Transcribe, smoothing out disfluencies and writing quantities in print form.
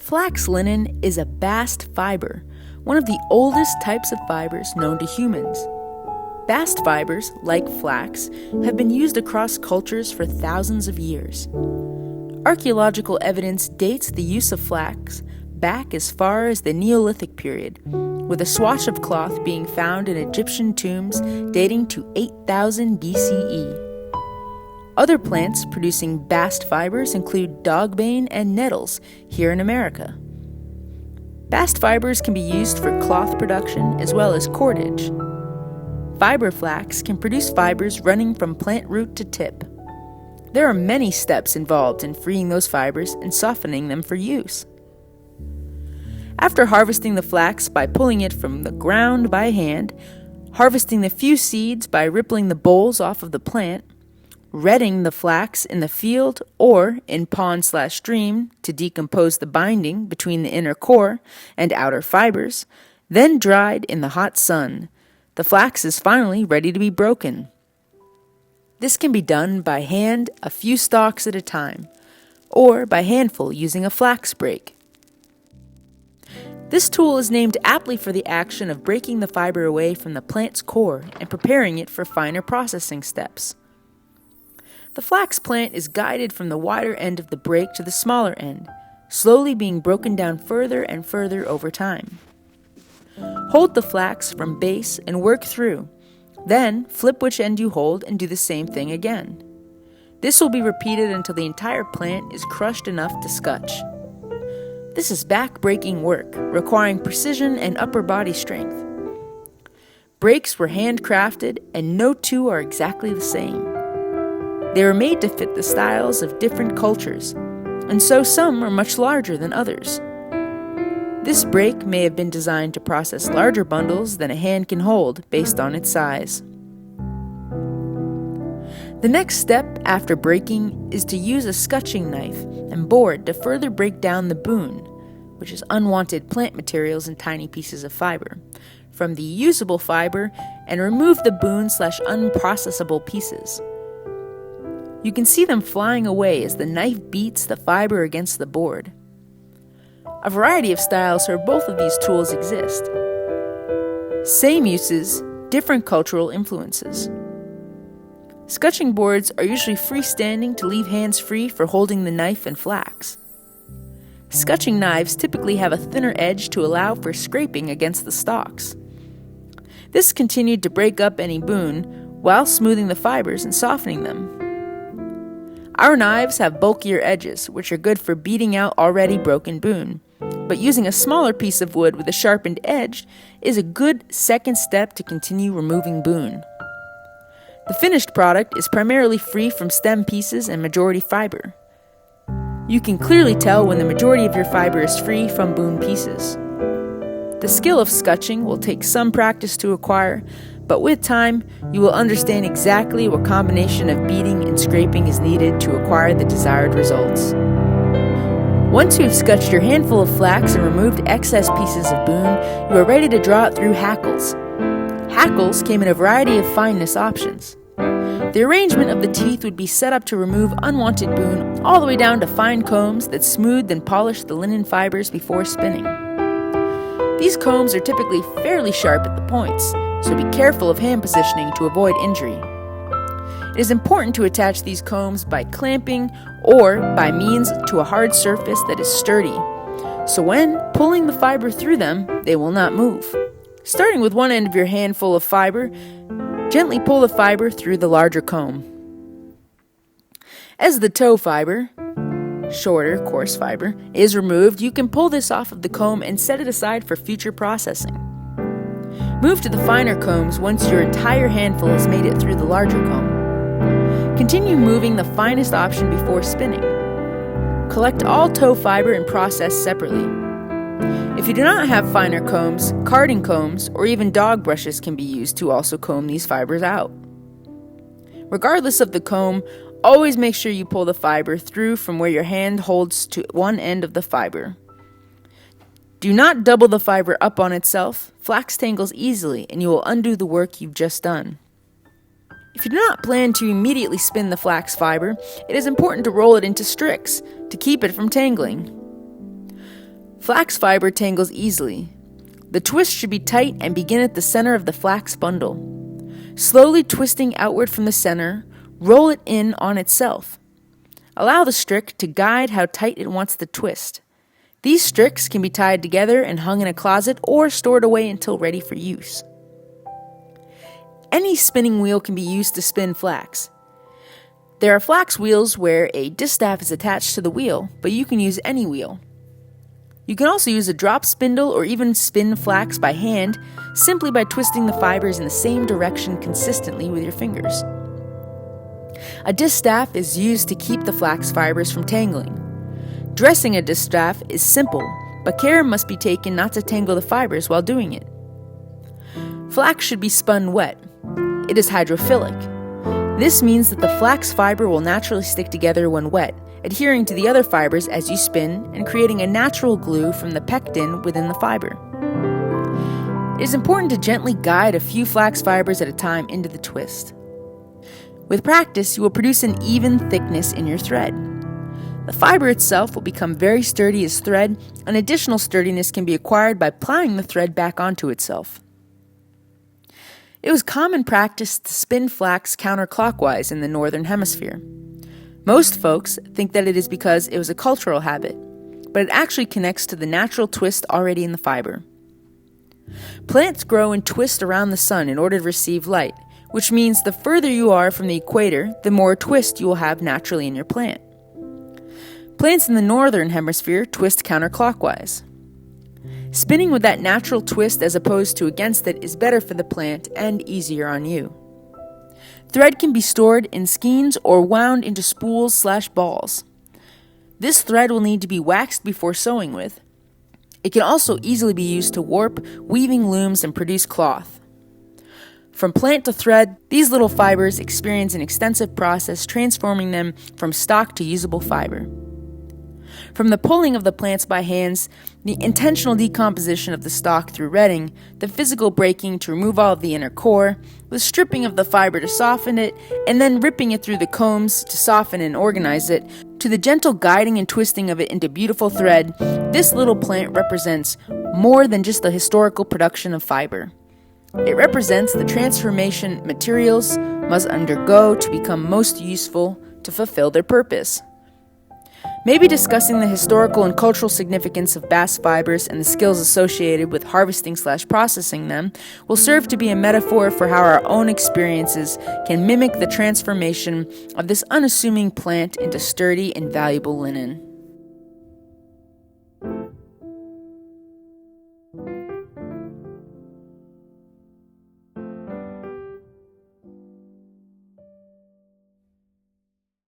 Flax linen is a bast fiber, one of the oldest types of fibers known to humans. Bast fibers, like flax, have been used across cultures for thousands of years. Archaeological evidence dates the use of flax back as far as the Neolithic period, with a swatch of cloth being found in Egyptian tombs dating to 8000 BCE. Other plants producing bast fibers include dogbane and nettles here in America. Bast fibers can be used for cloth production as well as cordage. Fiber flax can produce fibers running from plant root to tip. There are many steps involved in freeing those fibers and softening them for use. After harvesting the flax by pulling it from the ground by hand, harvesting the few seeds by rippling the bolls off of the plant, retting the flax in the field or in pond/stream to decompose the binding between the inner core and outer fibers, then dried in the hot sun, the flax is finally ready to be broken. This can be done by hand a few stalks at a time, or by handful using a flax break. This tool is named aptly for the action of breaking the fiber away from the plant's core and preparing it for finer processing steps. The flax plant is guided from the wider end of the break to the smaller end, slowly being broken down further and further over time. Hold the flax from base and work through. Then flip which end you hold and do the same thing again. This will be repeated until the entire plant is crushed enough to scutch. This is back-breaking work, requiring precision and upper body strength. Breaks were handcrafted, and no two are exactly the same. They were made to fit the styles of different cultures, and so some are much larger than others. This break may have been designed to process larger bundles than a hand can hold based on its size. The next step after breaking is to use a scutching knife and board to further break down the boon, which is unwanted plant materials in tiny pieces of fiber, from the usable fiber and remove the boon/unprocessable pieces. You can see them flying away as the knife beats the fiber against the board. A variety of styles for both of these tools exist. Same uses, different cultural influences. Scutching boards are usually freestanding to leave hands free for holding the knife and flax. Scutching knives typically have a thinner edge to allow for scraping against the stalks. This continued to break up any boon while smoothing the fibers and softening them. Our knives have bulkier edges, which are good for beating out already broken boon, but using a smaller piece of wood with a sharpened edge is a good second step to continue removing boon. The finished product is primarily free from stem pieces and majority fiber. You can clearly tell when the majority of your fiber is free from boon pieces. The skill of scutching will take some practice to acquire, but with time, you will understand exactly what combination of beating and scraping is needed to acquire the desired results. Once you have scutched your handful of flax and removed excess pieces of boon, you are ready to draw it through hackles. Hackles came in a variety of fineness options. The arrangement of the teeth would be set up to remove unwanted boon all the way down to fine combs that smoothed and polished the linen fibers before spinning. These combs are typically fairly sharp at the points, so be careful of hand positioning to avoid injury. It is important to attach these combs by clamping or by means to a hard surface that is sturdy, so when pulling the fiber through them, they will not move. Starting with one end of your handful of fiber, gently pull the fiber through the larger comb. As the toe fiber, shorter, coarse fiber, is removed, you can pull this off of the comb and set it aside for future processing. Move to the finer combs once your entire handful has made it through the larger comb. Continue moving the finest option before spinning. Collect all toe fiber and process separately. If you do not have finer combs, carding combs, or even dog brushes can be used to also comb these fibers out. Regardless of the comb, always make sure you pull the fiber through from where your hand holds to one end of the fiber. Do not double the fiber up on itself. Flax tangles easily and you will undo the work you've just done. If you do not plan to immediately spin the flax fiber, it is important to roll it into stricks to keep it from tangling. Flax fiber tangles easily. The twist should be tight and begin at the center of the flax bundle. Slowly twisting outward from the center, roll it in on itself. Allow the strick to guide how tight it wants the twist. These stricks can be tied together and hung in a closet or stored away until ready for use. Any spinning wheel can be used to spin flax. There are flax wheels where a distaff is attached to the wheel, but you can use any wheel. You can also use a drop spindle or even spin flax by hand simply by twisting the fibers in the same direction consistently with your fingers. A distaff is used to keep the flax fibers from tangling. Dressing a distaff is simple, but care must be taken not to tangle the fibers while doing it. Flax should be spun wet. It is hydrophilic. This means that the flax fiber will naturally stick together when wet, adhering to the other fibers as you spin and creating a natural glue from the pectin within the fiber. It is important to gently guide a few flax fibers at a time into the twist. With practice, you will produce an even thickness in your thread. The fiber itself will become very sturdy as thread, and additional sturdiness can be acquired by plying the thread back onto itself. It was common practice to spin flax counterclockwise in the northern hemisphere. Most folks think that it is because it was a cultural habit, but it actually connects to the natural twist already in the fiber. Plants grow and twist around the sun in order to receive light, which means the further you are from the equator, the more twist you will have naturally in your plant. Plants in the northern hemisphere twist counterclockwise. Spinning with that natural twist as opposed to against it is better for the plant and easier on you. Thread can be stored in skeins or wound into spools/balls. This thread will need to be waxed before sewing with. It can also easily be used to warp weaving looms and produce cloth. From plant to thread, these little fibers experience an extensive process transforming them from stock to usable fiber. From the pulling of the plants by hands, the intentional decomposition of the stalk through retting, the physical breaking to remove all of the inner core, the stripping of the fiber to soften it, and then ripping it through the combs to soften and organize it, to the gentle guiding and twisting of it into beautiful thread, this little plant represents more than just the historical production of fiber. It represents the transformation materials must undergo to become most useful to fulfill their purpose. Maybe discussing the historical and cultural significance of bast fibers and the skills associated with harvesting/processing them will serve to be a metaphor for how our own experiences can mimic the transformation of this unassuming plant into sturdy and valuable linen.